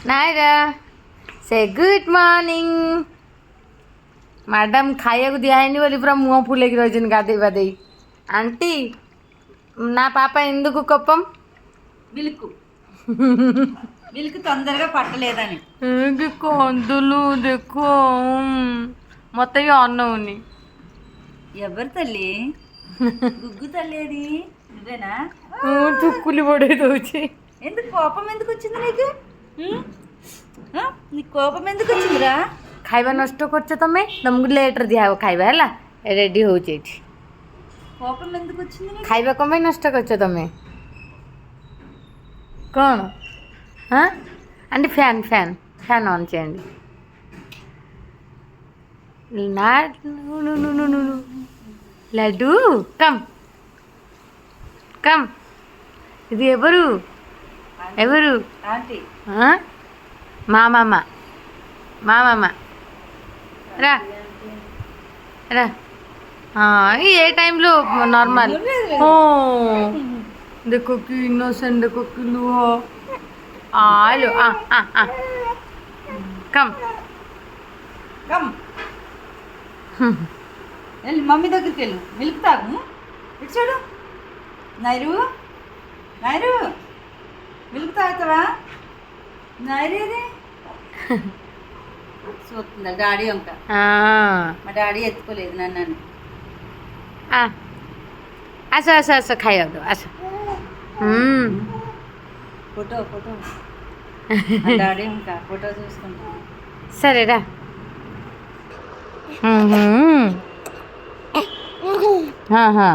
नायरा से good morning madam खाया दिखाई बोली पूरा मुँह फुलेक रही गाधे बाधे आंटी ना पापा इंदुकु कोपम మిల్క్ మిల్క్ తొందరగా పట్టలేదని కొందులు देखो మొత్తం అన్నవుని ఎవరు తల్లి గుగ్గు తల్లి అది నువ్వేనా చుక్కులు పడేదోచి ఎందుకు కోపం ఎందుకు వచ్చింది నీకు నీకు కోపం ఎందుకు వచ్చిందిరా ଖାଇବା ନଷ୍ଟ କରୁଛ ତମେ ତମକୁ ଲେଟ୍ରେ ଦିଆହେବ ଖାଇବା ହେଲା ରେଡ଼ି ହେଉଛି ଏଠି కోపం ఎందుకు వచ్చింది నీకు? ଖାଇବା କ'ଣ ପାଇଁ ନଷ୍ଟ କରୁଛ ତମେ କ'ଣ ହଁ aunty fan fan fan on చేయండి నా లడ్డు కమ్ కమ్ ఇది ఎవరు ఎవరు ఆంటీ మా మామ మా మామ రా రా ये टाइम लो नॉर्मल हो देखो कि इनोसेंट देखो कि लू हो आलो कम కమ్ వెళ్ళి మమ్మీ దగ్గరికి వెళ్ళు మిల్క్ తాగు ఇటు చూడు నైరు నైరు మిల్క్ తాగుతావా నైరు ఇది చూస్తుందా డాడీ వంక మా డాడీ ఎత్తుకోలేదు నన్ను आसो आसो आसो खाइयो आसो ఫోటో ఫోటో డాడీ వంక ఫోటో చూసుకుంటా సరే రా हाँ हाँ